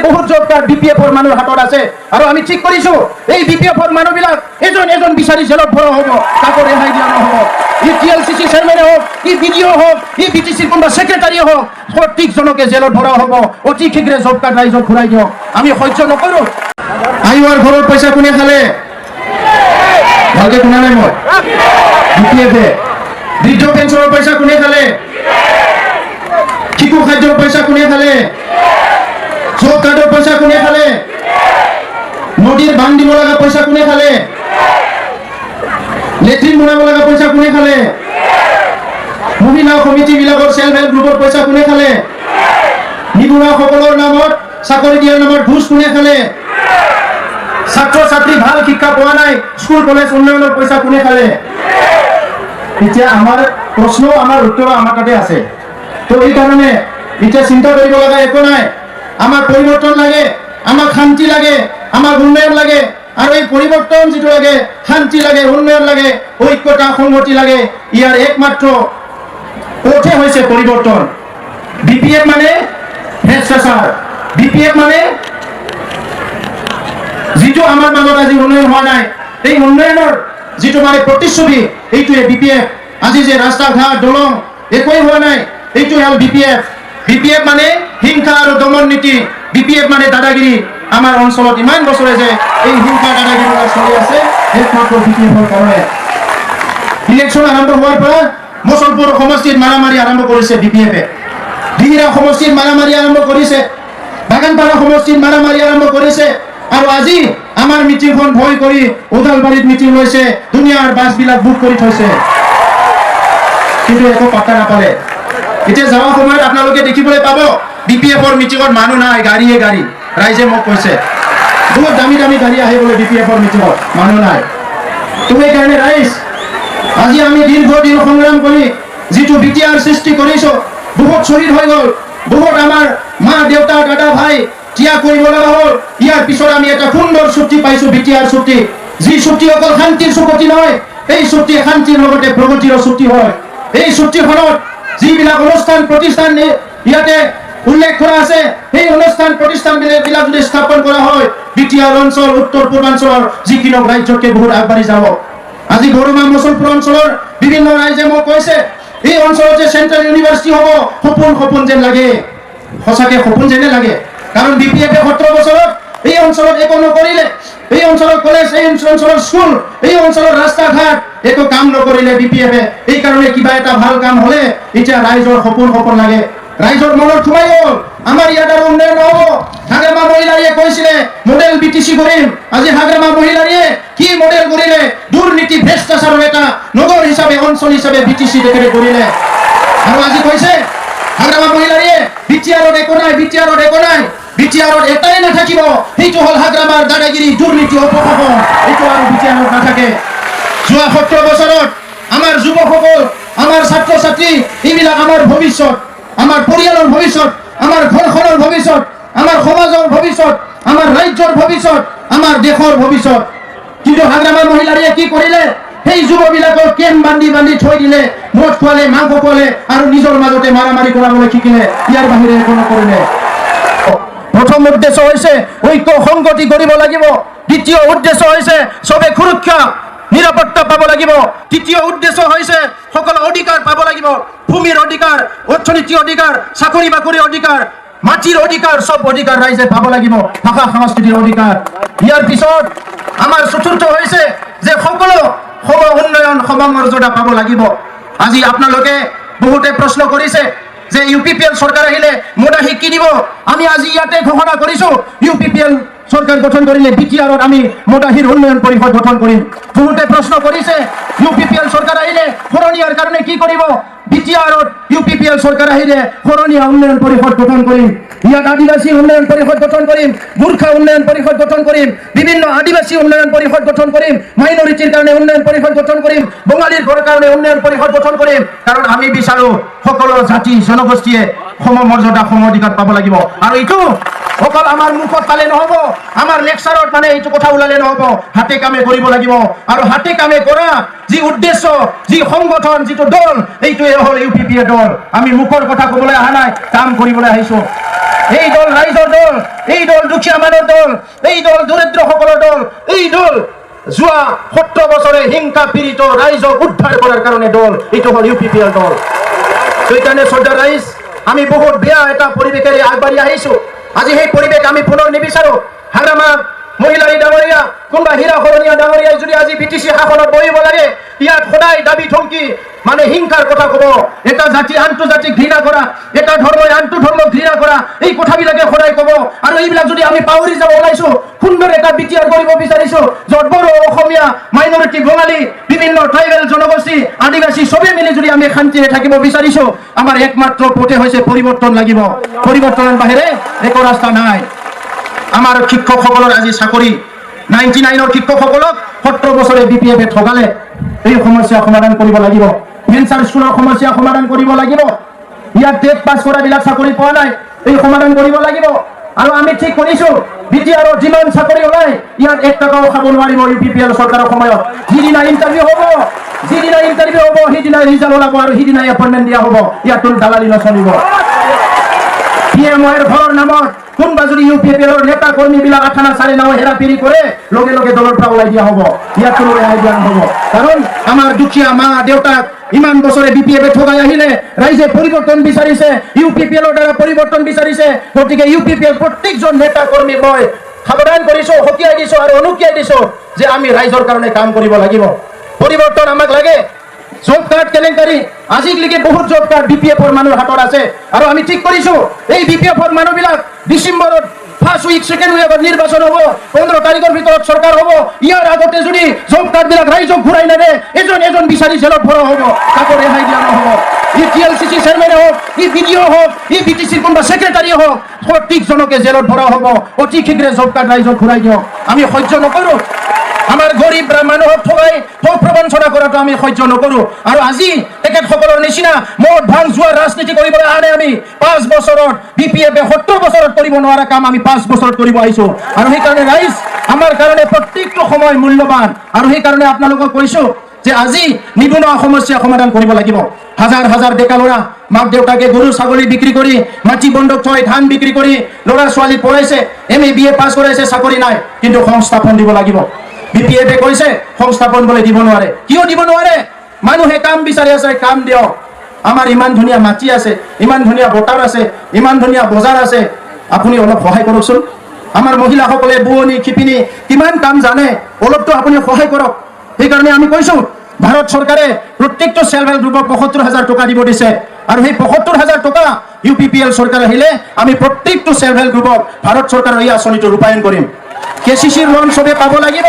বহুত job card বিপিএফৰ মানুহৰ হাতত আছে আৰু আমি ঠিক কৰিছো এই বিপিএফৰ মানুহবিলাক এজন এজন বিচাৰি জেলত ভৰা হ'ব, কাকো ৰেহাই দিয়া নহ'ব। ই TLCC চেয়াৰমেনে হওক, ই BDO হওক, ই BTCৰ কোনোবা ছেক্ৰেটাৰী হওক, প্ৰত্যেকজনকে জেলত ভৰা হ'ব। অতি শীঘ্ৰে জব কাৰ্ড ৰাইজক ঘূৰাই দিয়ক, আমি সহ্য নকৰো। আইৱাৰ ঘৰৰ পইচা কোনে খালে? ভালকে শুনা নাই মই। বিপিএফে। বৃদ্ধ পেঞ্চনৰ পইচা কোনে খালে? শিশু খাদ্যৰ পইচা কোনে খালে? জব কাৰ্ডৰ পইচা কোনে খালে? নদীৰ বান্ধ দিব লগা পইচা কোনে খালে? লেট্ৰিন বনাব লগা পইচা কোনে খালে? মহিলা সমিতিবিলাকৰ সেল্ফ হেল্প গ্ৰুপৰ পইচা কোনে খালে? নিবনুৱাসকলৰ নামত চাকৰি দিয়াৰ নামত ঘুষ কোনে খালে? ছাত্ৰ ছাত্ৰী ভাল শিক্ষা পোৱা নাই, স্কুল কলেজ উন্নয়নৰ পইচা কোনে খালে? এতিয়া আমাৰ প্ৰশ্ন, আমাৰ উত্তৰ আমাৰ তাতে আছে। তো এই কাৰণে এতিয়া চিন্তা কৰিব লগা একো নাই। আমাৰ পৰিৱৰ্তন লাগে, আমাক শান্তি লাগে, আমাক উন্নয়ন লাগে। আৰু এই পৰিৱৰ্তন যিটো লাগে, শান্তি লাগে, উন্নয়ন লাগে, ঐক্যতা সংহতি লাগে, ইয়াৰ একমাত্ৰ পথে হৈছে পৰিৱৰ্তন। বিপিএফ মানে ভ্ৰষ্টাচাৰ, বিপিএফ মানে যিটো আমাৰ মাজত আজি উন্নয়ন হোৱা নাই, এই উন্নয়নৰ যিটো মানে প্ৰতিচ্ছবি, এইটোৱে বিপিএফ। আজি যে ৰাস্তা ঘাট দলং একোৱেই হোৱা নাই, এইটো হ'ল বিপিএফ। বিপিএফ মানে হিংসা আৰু দমন নীতি, বিপিএফ মানে দাদাগিৰি। আমাৰ অঞ্চলত ইমান বছৰে যে এই হিংসা দাদাগিৰি চলি আছে, একমাত্ৰ বিপিএফৰ কাৰণে। ইলেকশ্যন আৰম্ভ হোৱাৰ পৰা মুছলপুৰ সমষ্টিত মাৰামাৰি আৰম্ভ কৰিছে বিপিএফে, দিহিৰা সমষ্টিত মাৰামাৰি আৰম্ভ কৰিছে, বাগানপাৰা সমষ্টিত মাৰামাৰি আৰম্ভ কৰিছে। আৰু আজি আমাৰ মিটিংখন ভয় কৰি ওদালবাৰীত মিটিং লৈছে, দুনিয়াৰ বাছবিলাক বুক কৰি থৈছে, কিন্তু একো পাত্তা নাপালে। এতিয়া যোৱা সময়ত আপোনালোকে দেখিবলৈ পাব বিপিএফৰ মিটিঙত মানুহ নাই, গাড়ীয়ে গাড়ী। ৰাইজে মোক কৈছে বহুত দামী দামী গাড়ী আহে বোলে বিপিএফৰ মিটিঙত, মানুহ নাই। তো সেইকাৰণে ৰাইজ, আজি আমি দীৰ্ঘদিন সংগ্ৰাম কৰি যিটো বিটিআৰ সৃষ্টি কৰিছো, বহুত শ্বহীদ হৈ গ'ল, বহুত আমাৰ মা দেউতা দাদা ভাই ত্যাগ কৰিব লগা হ'ল। ইয়াৰ পিছত আমি এটা সুন্দৰ চুক্তি পাইছো, বিটিআৰ চুক্তি। যি চুক্তি অকল শান্তিৰ চুক্তি নহয়, এই চুক্তি শান্তিৰ লগতে প্ৰগতিৰ চুক্তি হয়। এই চুক্তিখনত যিবিলাক অনুষ্ঠান প্ৰতিষ্ঠান ইয়াতে উল্লেখ কৰা আছে, সেই অনুষ্ঠান প্ৰতিষ্ঠানবিলাক যদি স্থাপন কৰা হয়, বিটিআৰ অঞ্চল উত্তৰ পূৰ্বাঞ্চলৰ যিকোনো ৰাজ্যতকৈ বহুত আগবাঢ়ি যাব। আজি গৰমা মুছলপুৰ অঞ্চলৰ বিভিন্ন ৰাইজে মোক কৈছে এই অঞ্চলত যে চেণ্ট্ৰেল ইউনিভাৰ্চিটি হ'ব, সপোন সপোন যেন লাগে, সঁচাকে সপোন যেনে লাগে। কাৰণ বিপিএফে 17 বছৰত এই অঞ্চলত একো নকৰিলে, এই অঞ্চলৰ কলেজ, এই অঞ্চলৰ স্কুল, এই অঞ্চলৰ ৰাস্তা ঘাট একো কাম নকৰিলে বিপিএফে। এই কাৰণে কিবা এটা ভাল কাম হলে এতিয়া ৰাইজৰ সপোন সপোন লাগে, ৰাইজৰ মনত সোমাই গ'ল আমাৰ ইয়াত আৰু উন্নয়ন নহ'ব। হাগ্ৰামা মহিলাৰীয়ে কৈছিলে মডেল BTC কৰিম, আজি হাগ্ৰামা মহিলাৰীয়ে কি মডেল কৰিলে? দুৰ্নীতি ভ্ৰষ্টাচাৰৰ এটা নগৰ হিচাপে, অঞ্চল হিচাপে BTC তেখেতে কৰিলে। আৰু আজি কৈছে হাগ্ৰামা মহিলাৰীয়ে বিটিআৰত একো নাই, বিটিআৰত একো নাই, বিটিআৰত এটাই নাথাকিব, সেইটো হ'ল হাগ্ৰামাৰ দাদাগিৰি, দুৰ্নীতি, অপশাসন। এইটো আৰু বিটিআৰত নাথাকে। যোৱা 17 বছৰত আমাৰ যুৱকসকল, আমাৰ ছাত্ৰ ছাত্ৰী, এইবিলাক আমাৰ ভৱিষ্যত, আমাৰ পৰিয়ালৰ ভৱিষ্যত, আমাৰ ঘৰখনৰ ভৱিষ্যত, আমাৰ সমাজৰ ভৱিষ্যত, আমাৰ ৰাজ্যৰ ভৱিষ্যত, আমাৰ দেশৰ ভৱিষ্যত। কিন্তু হাগ্ৰামা মহিলাৰীয়ে কি কৰিলে? সেই যুৱবিলাকক কেম বান্ধি বান্ধি থৈ দিলে, মদ খোৱালে, মাংস খোৱালে আৰু নিজৰ মাজতে মাৰামাৰি কৰাবলৈ শিকিলে। ইয়াৰ বাহিৰে একো নকৰিলে। প্ৰথম উদ্দেশ্য হৈছে ঐক্য সংগতি কৰিব লাগিব। দ্বিতীয় উদ্দেশ্য হৈছে চবে সুৰক্ষা নিৰাপত্তা পাব লাগিব। তৃতীয় উদ্দেশ্য হৈছে সকলো অধিকাৰ পাব লাগিব, ভূমিৰ অধিকাৰ, অৰ্থনীতিৰ অধিকাৰ, চাকৰি বাকৰিৰ অধিকাৰ, মাটিৰ অধিকাৰ, সব অধিকাৰ ৰাইজে পাব লাগিব, ভাষা সংস্কৃতিৰ অধিকাৰ। ইয়াৰ পিছত আমাৰ চতুৰ্থ হৈছে যে সকলো সম উন্নয়ন, সমমৰ্যাদা পাব লাগিব। আজি আপোনালোকে বহুতে প্ৰশ্ন কৰিছে যে UPPL চৰকাৰ আহিলে মোদাহি কি দিব? আমি আজি ইয়াতে ঘোষণা কৰিছো UPPL চৰকাৰ গঠন কৰিলে বিটিআৰত আমি মোদাহিৰ উন্নয়ন পৰিষদ গঠন কৰিম। বহুতে প্ৰশ্ন কৰিছে UPPL চৰকাৰ আহিলে শৰণীয়াৰ কাৰণে কি কৰিব? বিটিআৰত UPPL চৰকাৰ আহিলে শৰণীয়া উন্নয়ন পৰিষদ গঠন কৰিম। ইয়াত আদিবাসী উন্নয়ন পৰিষদ গঠন কৰিম, মূৰ্খা উন্নয়ন পৰিষদ গঠন কৰিম, বিভিন্ন আদিবাসী উন্নয়ন পৰিষদ গঠন কৰিম, মাইনৰিটিৰ কাৰণে উন্নয়ন পৰিষদ গঠন কৰিম, বঙালীৰ কাৰণে উন্নয়ন পৰিষদ গঠন কৰিম। কাৰণ আমি বিচাৰো সকলো জাতি জনগোষ্ঠীয়ে সমমৰ্যাদা, সম অধিকাৰ পাব লাগিব। আৰু এইটো অকল আমাৰ মুখত পালে নহ'ব, আমাৰ লেকচাৰত মানে এইটো কথা ওলালে নহ'ব, হাতে কামে কৰিব লাগিব। আৰু হাতে কামে কৰা যি উদ্দেশ্য, যি সংগঠন, যিটো দল, এইটোৱে হ'ল UPPA দল। আমি মুখৰ কথা ক'বলৈ অহা নাই, কাম কৰিবলৈ আহিছো। এই দল ৰাইজৰ দল, এই দল দুখীয়া মানুহৰ দল, এই দল দৰিদ্ৰসকলৰ দল, এই দল যোৱা 17 বছৰে হিংসা পীড়িত ৰাইজক উদ্ধাৰ কৰাৰ কাৰণে দল, এইটো হ'ল UPPL দল। সেইকাৰণে শ্ৰদ্ধা ৰাইজ, আমি বহুত বেয়া এটা পৰিৱেশেৰে আগবাঢ়ি আহিছো। আজি সেই পৰিৱেশ আমি পুনৰ নিবিচাৰো। হাগ্ৰামা মহিলাৰী ডাঙৰীয়া, কোনোবা হীৰা শৰণীয়া ডাঙৰীয়াই যদি আজি BTC শাসনত বহিব লাগে, ইয়াত সদায় দাবী ধমকি মানে হিংসাৰ কথা কব, এটা জাতি আনটো জাতিক ঘৃণা কৰা, এটা ধৰ্মই আনটো ধৰ্মক ঘৃণা কৰা, এই কথাবিলাকে সদায় কব। আৰু এইবিলাক যদি আমি পাহৰি যাব ওলাইছো, সুন্দৰ এটা BTR কৰিব বিচাৰিছো, য'ত বড়ো, অসমীয়া, মাইনৰিটি, বঙালী, বিভিন্ন ট্ৰাইবেল জনগোষ্ঠী, আদিবাসী সবে মিলি যদি আমি শান্তিৰে থাকিব বিচাৰিছো, আমাৰ একমাত্ৰ পথে হৈছে পৰিৱৰ্তন লাগিব। পৰিৱৰ্তনৰ বাহিৰে একো ৰাস্তা নাই। আমাৰ শিক্ষকসকলৰ আজি চাকৰি 99ৰ শিক্ষকসকলক 17 বছৰে BPF ঠগালে। এই সমস্যা সমাধান কৰিব লাগিব। ভেঞ্চাৰ স্কুলৰ সমস্যা সমাধান কৰিব লাগিব। ইয়াত টেট পাছ কৰাবিলাক চাকৰি পোৱা নাই, এই সমাধান কৰিব লাগিব। আৰু আমি ঠিক কৰিছো, BTR যিমান চাকৰি ওলাই ইয়াত 1 টকাও খাব নোৱাৰিব UPPL চৰকাৰৰ সময়ত। যিদিনা ইণ্টাৰভিউ হ'ব সিদিনা ৰিজাল্ট ওলাব আৰু সিদিনাই এপইণ্টমেণ্ট দিয়া হ'ব। ইয়াত কোনো দালালি নচলিব। PMOৰ ঘৰৰ নামত কোনোবা যদি UPPLৰ নেতা কৰ্মীবিলাক আঠানা চাৰি নাও হেৰাফেৰি কৰে, লগে লগে দলৰ পৰা ওলাই দিয়া হ'ব। ইয়াত কোনো ৰেহাই দিয়া নহ'ব। কাৰণ আমাৰ দুখীয়া মা দেউতাক ইমান বছৰে BPF ঠগাই আহিলে, ৰাইজে পৰিৱৰ্তন বিচাৰিছে, UPPLৰ দ্বাৰা পৰিৱৰ্তন বিচাৰিছে। গতিকে UPPL প্ৰত্যেকজন নেতা কৰ্মী মই সাৱধান কৰিছো, সকীয়াই দিছো আৰু অনুকিয়াই দিছো যে আমি ৰাইজৰ কাৰণে কাম কৰিব লাগিব। পৰিৱৰ্তন আমাক লাগে। জব কাৰ্ড কেলেংকাৰী, আজিলৈকে বহুত জব কাৰ্ড BPFৰ মানুহৰ হাতত আছে। আৰু আমি ঠিক কৰিছো, এই BPFৰ মানুহবিলাক ডিচেম্বৰত ফাৰ্ষ্ট উইক সেকেন্ড উইকত নিৰ্বাচন হ'ব, 15 তাৰিখৰ ভিতৰত চৰকাৰ হ'ব। ইয়াৰ আগতে যদি জব কাৰ্ডবিলাক ৰাইজক ঘূৰাই নেদে, এজন এজন বিচাৰি জেলত ভৰা হ'ব, কাকো ৰেহাই দিয়া নহ'ব। ই TLCC চেয়াৰমেনে হওক, ই BDO হওক, ই BTCৰ কোনোবা ছেক্ৰেটাৰী হওক, প্ৰত্যেকজনকে জেলত ভৰা হ'ব। অতি শীঘ্ৰে জব কাৰ্ড ৰাইজক ঘূৰাই দিয়ক। আমি সহ্য নকৰো। আমাৰ গৰীব মানুহক ঠগাই ঠগ প্ৰবঞ্চনা কৰাটো আমি সহ্য নকৰো। আৰু আজি তেখেতসকলৰ নিচিনা মদ ভাং যোৱা ৰাজনীতি কৰিবলৈ অহা নাই। আমি 5 বছৰত BPF 70 বছৰত কৰিব নোৱাৰা কাম আমি 5 বছৰত কৰিব আহিছো। আৰু সেইকাৰণে ৰাইজ আমাৰ কাৰণে প্ৰত্যেকটো সময় মূল্যৱান। আৰু সেইকাৰণে আপোনালোকক কৈছো যে আজি নিবনুৱা সমস্যা সমাধান কৰিব লাগিব। হাজাৰ হাজাৰ ডেকা ল'ৰা মাক দেউতাকে গৰু ছাগলী বিক্ৰী কৰি, মাটি বন্ধক থৈ, ধান বিক্ৰী কৰি ল'ৰা ছোৱালী পঢ়াইছে, MA BA পাছ কৰাইছে, চাকৰি নাই। কিন্তু সংস্থাপন দিব লাগিব। BPF কৈছে সংস্থাপন বলে দিব নোৱাৰে। কিয় দিব নোৱাৰে? মানুহে কাম বিচাৰি আছে, কাম দিয়ক। আমাৰ ইমান ধুনীয়া মাটি আছে, ইমান ধুনীয়া বটাৰ আছে, ইমান ধুনীয়া বজাৰ আছে, আপুনি অলপ সহায় কৰকচোন। আমাৰ মহিলাসকলে বোৱনী শিপিনী কিমান কাম জানে, অলপতো আপুনি সহায় কৰক। সেইকাৰণে আমি কৈছো, ভাৰত চৰকাৰে প্ৰত্যেকটো সেল্ফ হেল্প গ্ৰুপক ৭৫,০০০ টকা দিব দিছে। আৰু সেই ৭৫,০০০ টকা UPPL চৰকাৰ আহিলে আমি প্ৰত্যেকটো সেল্ফ হেল্প গ্ৰুপক ভাৰত চৰকাৰৰ এই আঁচনিটো ৰূপায়ণ কৰিম। KCCৰ লোন চবে পাব লাগিব।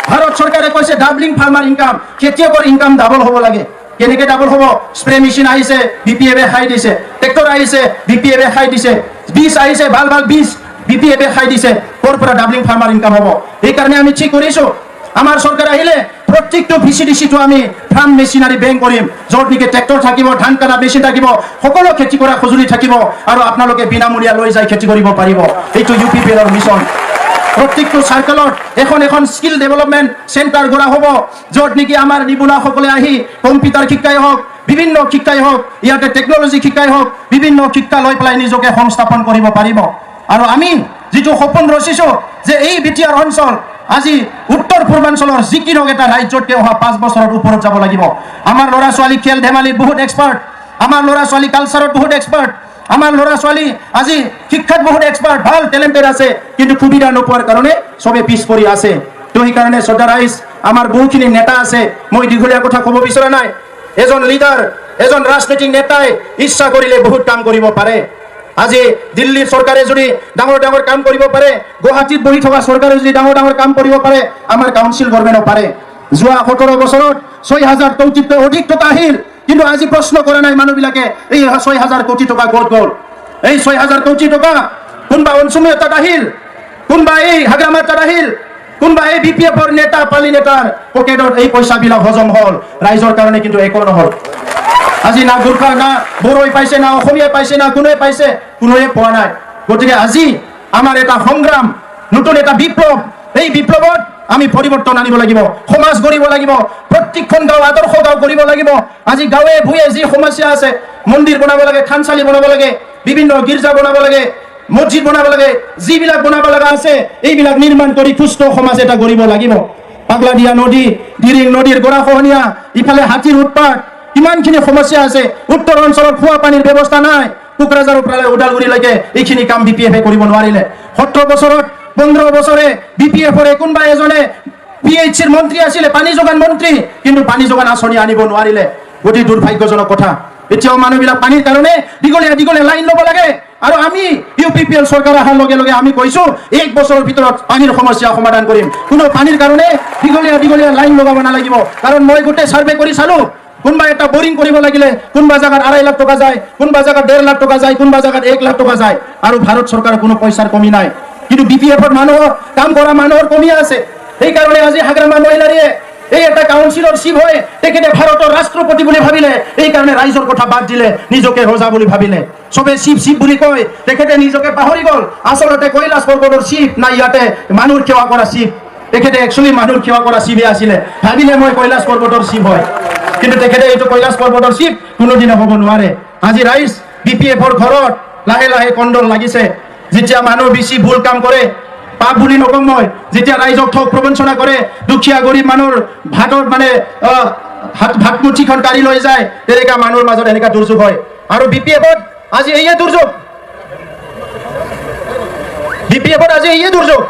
ভাৰত চৰকাৰে কৈছে ডাবলিং ফাৰ্মাৰ ইনকাম, খেতিয়কৰ ইনকাম ডাবল হ'ব লাগে। কেনেকে ডাবল হ'ব? স্প্ৰে মেচিন আহিছে, BPF খাই দিছে। ট্ৰেক্টৰ আহিছে, BPF খাই দিছে। বীজ আহিছে, ভাল ভাল বীজ BPF খাই দিছে। ক'ৰ পৰা ডাবলিং ফাৰ্মাৰ ইনকাম হ'ব? সেইকাৰণে আমি ঠিক কৰিছো, আমাৰ চৰকাৰ আহিলে প্ৰত্যেকটো VCDCটো আমি ফাৰ্ম মেচিনাৰী বেংক কৰিম, য'ত নেকি ট্ৰেক্টৰ থাকিব, ধান কাটা মেচিন থাকিব, সকলো খেতি কৰা সঁজুলি থাকিব, আৰু আপোনালোকে বিনামূলীয়া লৈ যাই খেতি কৰিব পাৰিব। এইটো UPPLৰ মিছন। প্ৰত্যেকটো চাৰ্কেলত এখন এখন স্কিল ডেভেলপমেণ্ট চেণ্টাৰ গঢ়া হ'ব, য'ত নেকি আমাৰ নিবনুৱাসকলে আহি কম্পিউটাৰ শিক্ষাই হওক, বিভিন্ন শিক্ষাই হওক, ইয়াতে টেকনলজি শিক্ষাই হওক, বিভিন্ন শিক্ষা লৈ পেলাই নিজকে সংস্থাপন কৰিব পাৰিব। আৰু আমি যিটো সপোন ৰচিছো যে এই BTR অঞ্চল আজি উত্তৰ পূৰ্বাঞ্চলৰ যিকোনো এটা ৰাজ্যতকৈ অহা 5 বছৰত ওপৰত যাব লাগিব। আমাৰ ল'ৰা ছোৱালী খেল ধেমালিত বহুত এক্সপাৰ্ট, আমাৰ ল'ৰা ছোৱালী কালচাৰত বহুত এক্সপাৰ্ট, আমাৰ ল'ৰা ছোৱালী আজি শিক্ষাত বহুত এক্সপাৰ্ট, ভাল টেলেণ্টেড আছে, কিন্তু সুবিধা নোপোৱাৰ কাৰণে চবে পিছ পৰি আছে। তো সেইকাৰণে শ্ৰদ্ধা ৰাইজ, আমাৰ বহুখিনি নেতা আছে, মই দীঘলীয়া কথা ক'ব বিচৰা নাই। এজন লিডাৰ, এজন ৰাজনৈতিক নেতাই ইচ্ছা কৰিলে বহুত কাম কৰিব পাৰে। আজি দিল্লীৰ চৰকাৰে যদি ডাঙৰ ডাঙৰ কাম কৰিব পাৰে, গুৱাহাটীত বহি থকা চৰকাৰে যদি ডাঙৰ ডাঙৰ কাম কৰিব পাৰে, আমাৰ কাউন্সিল গভৰ্ণমেণ্টও পাৰে। যোৱা 17 বছৰত 6,000 কোটিতকৈ অধিক টকা আহিল, কিন্তু আজি প্ৰশ্ন কৰা নাই মানুহবিলাকে এই 6,000 কোটি টকা ক'ত গ'ল। এই 6,000 কোটি টকা কোনোবা অঞ্চলৰ তাত আহিল, কোনোবা এই হাগ্ৰামাৰ তাত আহিল, কোনোবা এই BPFৰ নেতা পালি নেতাৰ পকেটত এই পইচাবিলাক হজম হ'ল, ৰাইজৰ কাৰণে কিন্তু একো নহ'ল। আজি না গোৰ্খা, না বড়োই পাইছে, না অসমীয়াই পাইছে, না কোনোৱে পাইছে, কোনোৱে পোৱা নাই। গতিকে আজি আমাৰ এটা সংগ্ৰাম, নতুন এটা বিপ্লৱ, এই বিপ্লৱত আমি পৰিৱৰ্তন আনিব লাগিব, সমাজ গঢ়িব লাগিব, প্ৰত্যেকখন গাঁও আদৰ্শ গাঁও কৰিব লাগিব। আজি গাঁৱে ভূঞে যি সমস্যা আছে, মন্দিৰ বনাব লাগে, থানচালি বনাব লাগে, বিভিন্ন গীৰ্জা বনাব লাগে, মছজিদ বনাব লাগে, যিবিলাক বনাব লগা আছে এইবিলাক নিৰ্মাণ কৰি সুস্থ সমাজ এটা গঢ়িব লাগিব। পাগলাদিয়া নদী, দিৰিং নদীৰ গৰাখহনীয়া, ইফালে হাতীৰ উৎপাত, কিমানখিনি সমস্যা আছে। উত্তৰ অঞ্চলত খোৱা পানীৰ ব্যৱস্থা নাই। কোকৰাঝাৰৰ পৰা ওদালগুৰিলৈকে এইখিনি কাম BPF-এ কৰিব নোৱাৰিলে। 17 বছৰত 15 বছৰে BPF-ৰে কোনোবা এজনে PHCৰ মন্ত্ৰী আছিলে, পানী যোগান মন্ত্ৰী, কিন্তু পানী যোগান আঁচনি আনিব নোৱাৰিলে। অতি দুৰ্ভাগ্যজনক কথা। এতিয়াও মানুহবিলাক পানীৰ কাৰণে দীঘলীয়া দীঘলীয়া লাইন ল'ব লাগে। আৰু আমি UPPL চৰকাৰ অহাৰ লগে লগে আমি কৈছো 1 বছৰৰ ভিতৰত পানীৰ সমস্যা সমাধান কৰিম। কোনো পানীৰ কাৰণে দীঘলীয়া দীঘলীয়া লাইন লগাব নালাগিব। কাৰণ মই গোটেই সাৰ্ভে কৰি চালো, কোনোবা এটা বৰিং কৰিব লাগিলে কোনোবা জায়গাত 2.5 লাখ টকা যায়, কোনোবা জায়গাত 1.5 লাখ টকা যায়, কোনোবা জায়গাত 1 লাখ টকা যায়। আৰু ভাৰত চৰকাৰৰ কোনো পইচাৰ কমি নাই, কিন্তু BPF-ৰ মানুহৰ কাম কৰা মানুহৰ কমি আছে। সেইকাৰণে আজি হাগ্ৰামাৰ মহিলাৰীয়ে এই এটা কাউন্সিলৰ চিফ হয়, তেখেতে ভাৰতৰ ৰাষ্ট্ৰপতি বুলি ভাবিলে। এইকাৰণে ৰাইজৰ কথা বাদ দিলে, নিজকে ৰজা বুলি ভাবিলে। চবে চিফ চিফ বুলি কয়, তেখেতে নিজকে পাহৰি গ'ল। আচলতে কৈলাশ পৰ্বতৰ চিফ নাই, ইয়াতে মানুহৰ সেৱা কৰা চিফ। তেখেতে একচুৱেলি মানুহৰ সেৱা কৰা চিফে আছিলে। ভাবিলে মই কৈলাশ পৰ্বতৰ চিফ হয়, কিন্তু তেখেতে এইটো কৈলাশ পৰ্বতৰ চিফ কোনোদিনে হ'ব নোৱাৰে। আজি ৰাইজ BPF-ৰ ঘৰত লাহে লাহে কণ্ডল লাগিছে। যেতিয়া মানুহ বেছি ভুল কাম কৰে, পাপ বুলি নকওঁ মই, যেতিয়া ৰাইজক ঠগ প্ৰবঞ্চনা কৰে, দুখীয়া গৰীব মানুহৰ ভাতৰ মানে ভাতমুঠিখন কাঢ়ি লৈ যায়, তেনেকা মানুহৰ মাজত এনেকা দুৰ্যোগ হয়। আৰু BPF-ত আজি এইয়ে দুৰ্যোগ, BPF-ত আজি এইয়ে দুৰ্যোগ।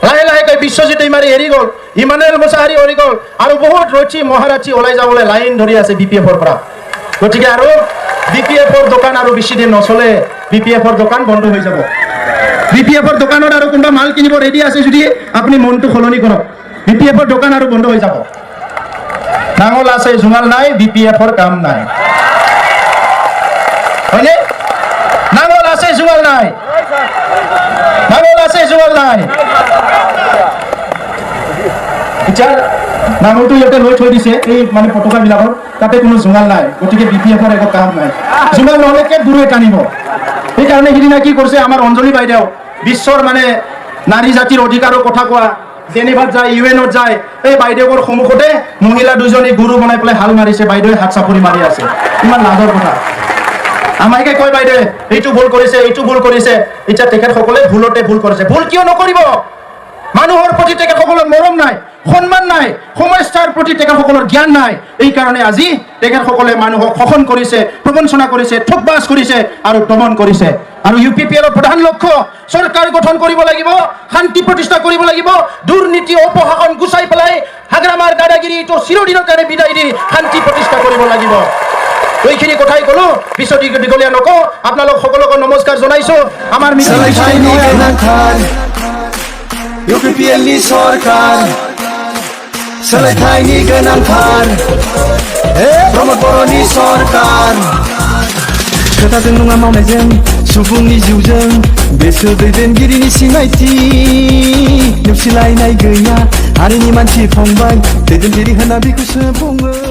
লাহে লাহেকৈ বিশ্বজিৎ ইমাৰী এৰি গ'ল, ইমানুৱেল মুছাহাৰী এৰি গ'ল, আৰু বহুত ৰচি মহাৰাচি ওলাই যাবলৈ লাইন ধৰি আছে BPF-ৰ পৰা। গতিকে আৰু BPF-ৰ দোকান আৰু বেছি দিন নচলে, BPF-ৰ দোকান বন্ধ হৈ যাব। BPF-ৰ দোকানত আৰু কোনোবা মাল কিনিব ৰেডি আছে যদি আপুনি মনটো সলনি কৰক, BPF-ৰ দোকান আৰু বন্ধ হৈ যাব। নাঙল আছে জোঙাল নাই, BPF-ৰ কাম নাই, হয়নে? নাঙল আছে জোঙাল নাই, নাঙল আছে জোঙাল নাই। এতিয়া নাঙলটো ইয়াতে লৈ থৈ দিছে এই মানে পতাকাবিলাকত, তাতে কোনো জোঙাল নাই। গতিকে BPF-ৰ একো কাম নাই। জোঙাল নহ'লে কে দূৰে টানিব। সেইকাৰণে সিদিনা কি কৰিছে আমাৰ অঞ্জলি বাইদেউ, বিশ্বৰ মানে নাৰী জাতিৰ অধিকাৰৰ কথা কোৱা, জেনেভাত যায়, UN-ত যায়, এই বাইদেউৰ সন্মুখতে মহিলা দুজনী গুৰু বনাই পেলাই হাল মাৰিছে। বাইদেৱে হাত চাপৰি মাৰি আছে, ইমান লাজৰ কথা। আমাকে কয় বাইদেৱে এইটো ভুল কৰিছে, এইটো ভুল কৰিছে। এতিয়া তেখেতসকলে ভুলতে ভুল কৰিছে। ভুল কিয় নকৰিব? মানুহৰ প্ৰতি তেখেতসকলৰ মৰম নাই, সন্মান নাই, সমস্যাৰ প্ৰতি তেখেতসকলৰ জ্ঞান নাই। এইকাৰণে আজি তেখেতসকলে মানুহক শোষণ কৰিছে, প্ৰবঞ্চনা কৰিছে, ঠগবাজ কৰিছে আৰু দমন কৰিছে। আৰু UPPL-ৰ প্ৰধান লক্ষ্য চৰকাৰ গঠন কৰিব লাগিব, শান্তি প্ৰতিষ্ঠা কৰিব লাগিব, দুৰ্নীতি অপশাসন গুচাই পেলাই হাগ্ৰামাৰ দাদাগিৰি এইটো চিৰদিনৰ কাৰণে বিদায় দি শান্তি প্ৰতিষ্ঠা কৰিব লাগিব। এইখিনি কথাই ক'লো, পিছত দীঘলীয়া নকওঁ। আপোনালোক সকলোকে নমস্কাৰ জনাইছো। আমাৰ UPPL-नि सरकार सोलायथायनि गोनांथार, प्रमद बर'नि सरकार। खोथाजों नङा मावनायजों, सुबुंनि जिउजों, बेसो दैदेनगिरिनि सिनायथि। नेवसिलायनाय गैया, हारिनि मानसि फंबाय, दैदेनगिरि होनना बेखौसो बुङो।